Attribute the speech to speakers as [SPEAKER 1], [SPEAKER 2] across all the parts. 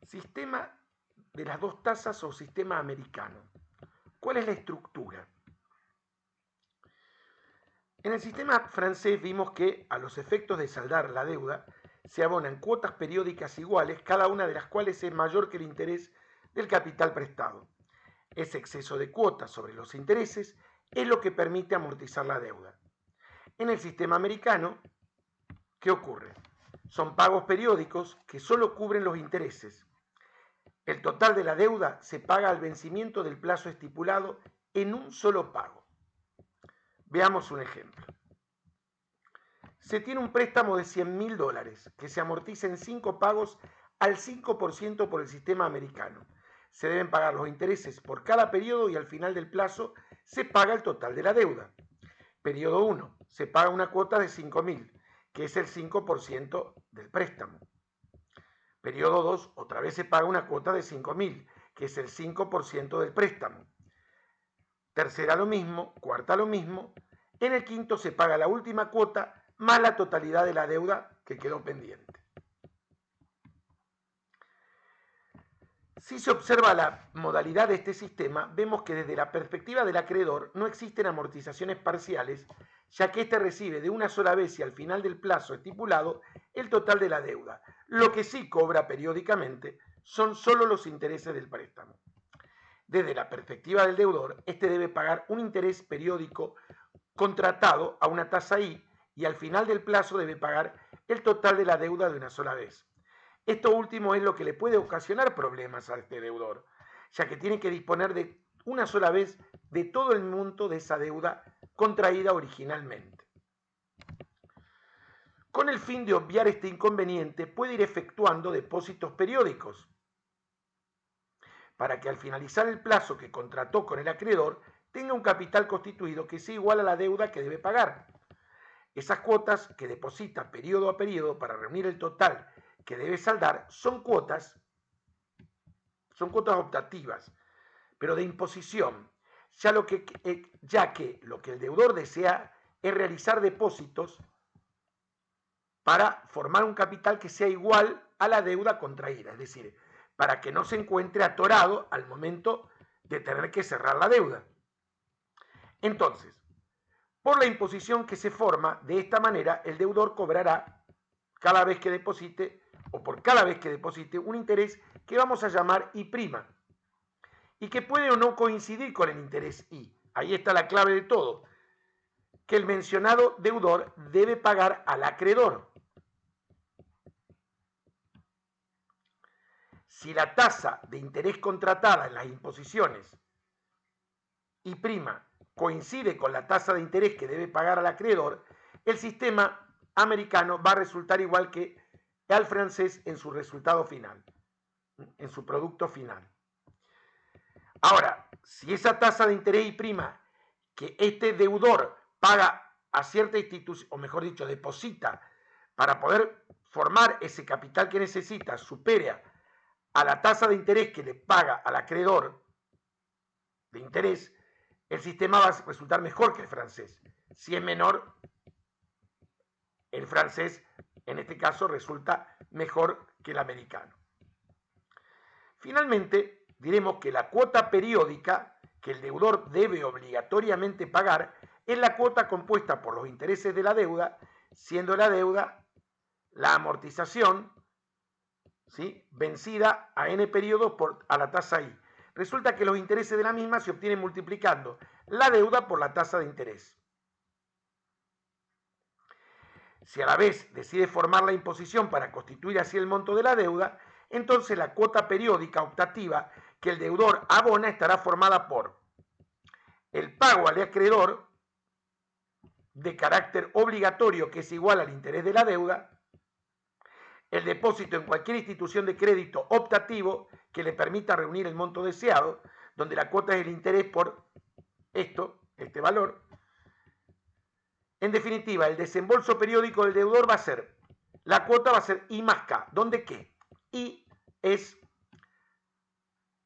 [SPEAKER 1] Sistema de las dos tasas o sistema americano. ¿Cuál es la estructura? En el sistema francés vimos que a los efectos de saldar la deuda se abonan cuotas periódicas iguales, cada una de las cuales es mayor que el interés del capital prestado. Ese exceso de cuotas sobre los intereses es lo que permite amortizar la deuda. En el sistema americano, ¿qué ocurre? Son pagos periódicos que solo cubren los intereses. El total de la deuda se paga al vencimiento del plazo estipulado en un solo pago. Veamos un ejemplo. Se tiene un préstamo de $100.000 que se amortiza en 5 pagos al 5% por el sistema americano. Se deben pagar los intereses por cada periodo y al final del plazo se paga el total de la deuda. Periodo 1, se paga una cuota de $5.000, que es el 5% del préstamo. Periodo 2, otra vez se paga una cuota de $5.000, que es el 5% del préstamo. Tercera lo mismo, cuarta lo mismo. En el quinto se paga la última cuota más la totalidad de la deuda que quedó pendiente. Si se observa la modalidad de este sistema, vemos que desde la perspectiva del acreedor no existen amortizaciones parciales, ya que éste recibe de una sola vez y al final del plazo estipulado el total de la deuda. Lo que sí cobra periódicamente son solo los intereses del préstamo. Desde la perspectiva del deudor, este debe pagar un interés periódico contratado a una tasa I y al final del plazo debe pagar el total de la deuda de una sola vez. Esto último es lo que le puede ocasionar problemas a este deudor, ya que tiene que disponer de una sola vez de todo el monto de esa deuda contraída originalmente. Con el fin de obviar este inconveniente, puede ir efectuando depósitos periódicos para que al finalizar el plazo que contrató con el acreedor tenga un capital constituido que sea igual a la deuda que debe pagar. Esas cuotas que deposita periodo a periodo para reunir el total que debe saldar son cuotas optativas, pero de imposición, ya que lo que el deudor desea es realizar depósitos para formar un capital que sea igual a la deuda contraída, es decir, para que no se encuentre atorado al momento de tener que cerrar la deuda. Entonces, por la imposición que se forma, de esta manera el deudor cobrará cada vez que deposite o por cada vez que deposite un interés que vamos a llamar I', y que puede o no coincidir con el interés I. Ahí está la clave de todo, que el mencionado deudor debe pagar al acreedor. Si la tasa de interés contratada en las imposiciones I' coincide con la tasa de interés que debe pagar al acreedor, el sistema americano va a resultar igual que al francés en su resultado final, en su producto final. Ahora, si esa tasa de interés I' que este deudor paga a cierta institución, o mejor dicho, deposita para poder formar ese capital que necesita, supera a la tasa de interés que le paga al acreedor de interés, el sistema va a resultar mejor que el francés. Si es menor, el francés, en este caso, resulta mejor que el americano. Finalmente, diremos que la cuota periódica que el deudor debe obligatoriamente pagar es la cuota compuesta por los intereses de la deuda, siendo la deuda la amortización, ¿sí?, vencida a n periodos a la tasa I. Resulta que los intereses de la misma se obtienen multiplicando la deuda por la tasa de interés. Si a la vez decide formar la imposición para constituir así el monto de la deuda, entonces la cuota periódica optativa que el deudor abona estará formada por el pago al acreedor de carácter obligatorio, que es igual al interés de la deuda, el depósito en cualquier institución de crédito optativo que le permita reunir el monto deseado, donde la cuota es el interés por este valor. En definitiva, el desembolso periódico del deudor va a ser, la cuota va a ser I más K, donde ¿qué? I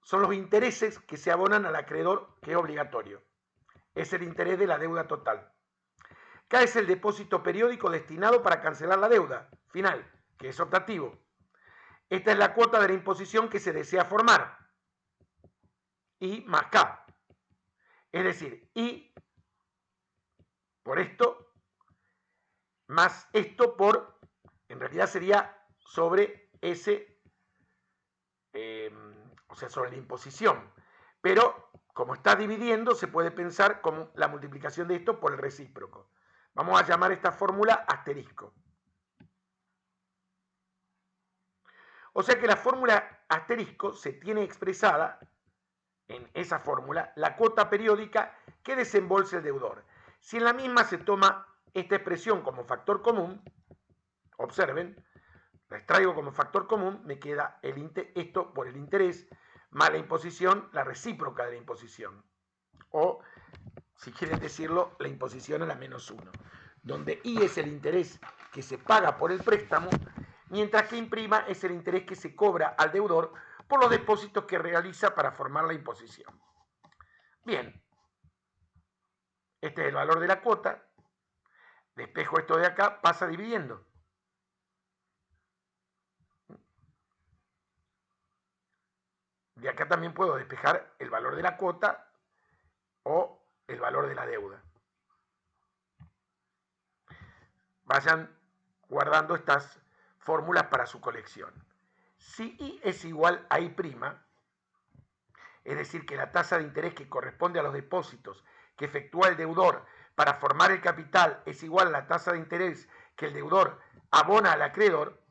[SPEAKER 1] son los intereses que se abonan al acreedor, que es obligatorio. Es el interés de la deuda total. K es el depósito periódico destinado para cancelar la deuda final, que es optativo. Esta es la cuota de la imposición que se desea formar. I más K. Es decir, I por esto más esto por, en realidad sería sobre S, o sea, sobre la imposición. Pero como está dividiendo, se puede pensar como la multiplicación de esto por el recíproco. Vamos a llamar esta fórmula asterisco. O sea que la fórmula asterisco se tiene expresada en esa fórmula la cuota periódica que desembolsa el deudor. Si en la misma se toma esta expresión como factor común, observen, la extraigo como factor común, me queda esto por el interés más la imposición, la recíproca de la imposición. O, si quieren decirlo, la imposición a la menos 1, donde I es el interés que se paga por el préstamo, mientras que imprima es el interés que se cobra al deudor por los depósitos que realiza para formar la imposición. Bien, este es el valor de la cuota, despejo esto de acá, pasa dividiendo. De acá también puedo despejar el valor de la cuota o el valor de la deuda. Vayan guardando estas fórmulas para su colección. Si I es igual a I', es decir, que la tasa de interés que corresponde a los depósitos que efectúa el deudor para formar el capital es igual a la tasa de interés que el deudor abona al acreedor,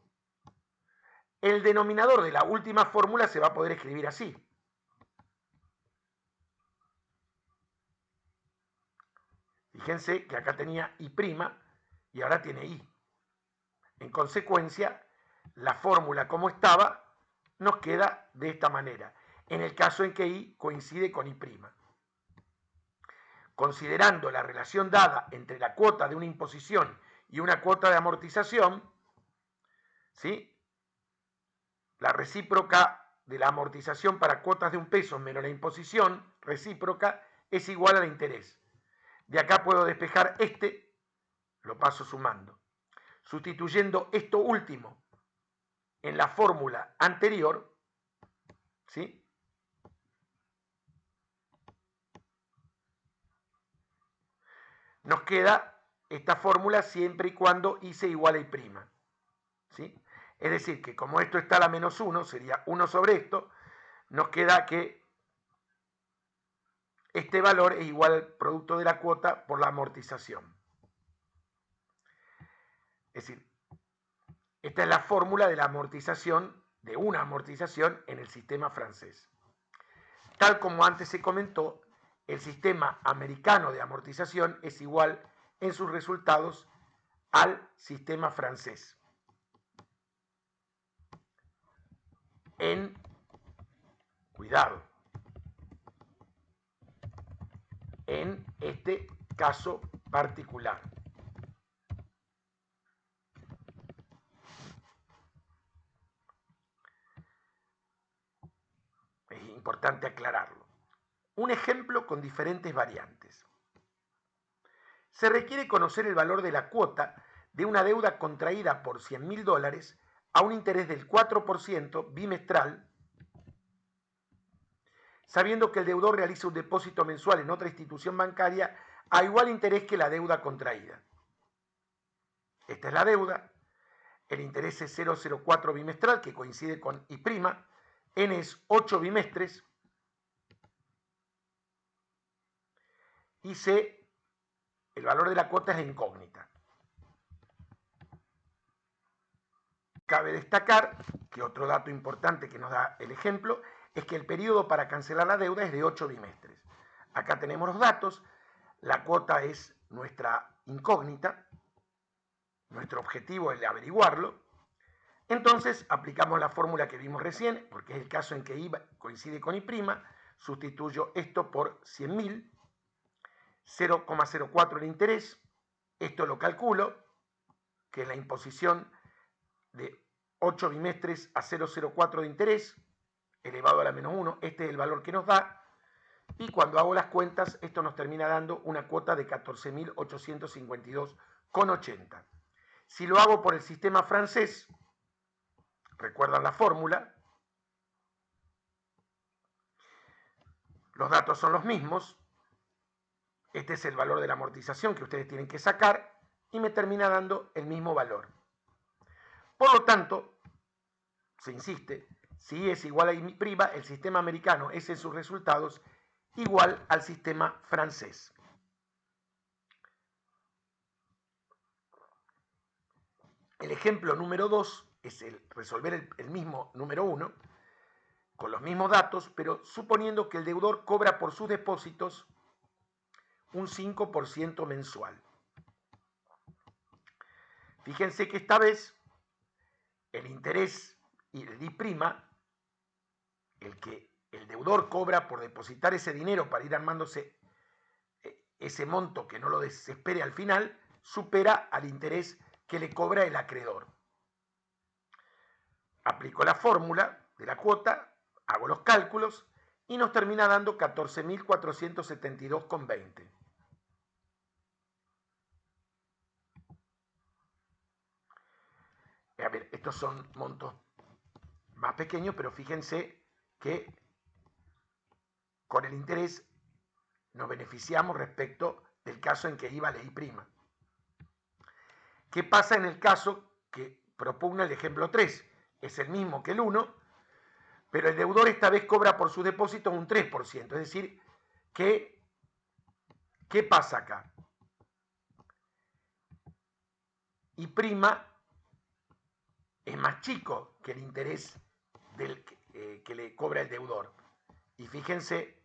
[SPEAKER 1] el denominador de la última fórmula se va a poder escribir así. Fíjense que acá tenía I' y ahora tiene I. En consecuencia, la fórmula como estaba nos queda de esta manera, en el caso en que I coincide con I'. Considerando la relación dada entre la cuota de una imposición y una cuota de amortización, ¿sí? La recíproca de la amortización para cuotas de 1 peso menos la imposición recíproca es igual al interés. De acá puedo despejar este, lo paso sumando. Sustituyendo esto último en la fórmula anterior, ¿sí? Nos queda esta fórmula siempre y cuando I sea igual a I', ¿sí? Es decir, que como esto está a la menos 1, sería 1 sobre esto, nos queda que este valor es igual al producto de la cuota por la amortización. Es decir, esta es la fórmula de la amortización, de una amortización en el sistema francés. Tal como antes se comentó, el sistema americano de amortización es igual en sus resultados al sistema francés. Cuidado, en este caso particular. Es importante aclararlo. Un ejemplo con diferentes variantes. Se requiere conocer el valor de la cuota de una deuda contraída por $100.000 a un interés del 4% bimestral, sabiendo que el deudor realiza un depósito mensual en otra institución bancaria a igual interés que la deuda contraída. Esta es la deuda, el interés es 0,04 bimestral, que coincide con I', N es 8 bimestres, y C, el valor de la cuota es la incógnita. Cabe destacar que otro dato importante que nos da el ejemplo es que el periodo para cancelar la deuda es de 8 bimestres. Acá tenemos los datos, la cuota es nuestra incógnita, nuestro objetivo es averiguarlo. Entonces aplicamos la fórmula que vimos recién, porque es el caso en que I coincide con I', sustituyo esto por 100.000, 0,04 el interés, esto lo calculo, que es la imposición de 8 bimestres a 0,04 de interés, elevado a la menos 1, este es el valor que nos da, y cuando hago las cuentas, esto nos termina dando una cuota de 14.852,80. Si lo hago por el sistema francés, recuerdan la fórmula, los datos son los mismos, este es el valor de la amortización que ustedes tienen que sacar y me termina dando el mismo valor. Por lo tanto, se insiste, si I es igual a I', el sistema americano es en sus resultados igual al sistema francés. El ejemplo número 2 es resolver el mismo número 1 con los mismos datos, pero suponiendo que el deudor cobra por sus depósitos un 5% mensual. Fíjense que esta vez el interés y el I', el que el deudor cobra por depositar ese dinero para ir armándose ese monto que no lo desespere al final, supera al interés que le cobra el acreedor. Aplico la fórmula de la cuota, hago los cálculos y nos termina dando 14.472,20. A ver, estos son montos más pequeños, pero fíjense que con el interés nos beneficiamos respecto del caso en que IVA la I'. ¿Qué pasa en el caso que propugna el ejemplo 3? Es el mismo que el 1, pero el deudor esta vez cobra por sus depósitos un 3%. Es decir, que, ¿qué pasa acá? I' es más chico que el interés que le cobra el deudor. Y fíjense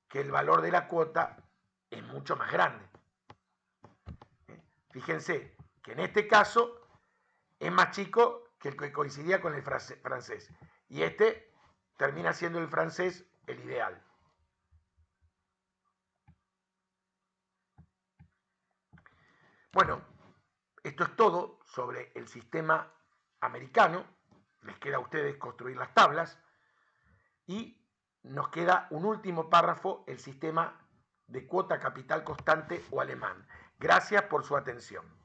[SPEAKER 1] que el valor de la cuota es mucho más grande. Fíjense que en este caso es más chico que el que coincidía con el francés. Y este termina siendo el francés el ideal. Bueno, esto es todo sobre el sistema americano. Les queda a ustedes construir las tablas. Y nos queda un último párrafo, el sistema de cuota capital constante o alemán. Gracias por su atención.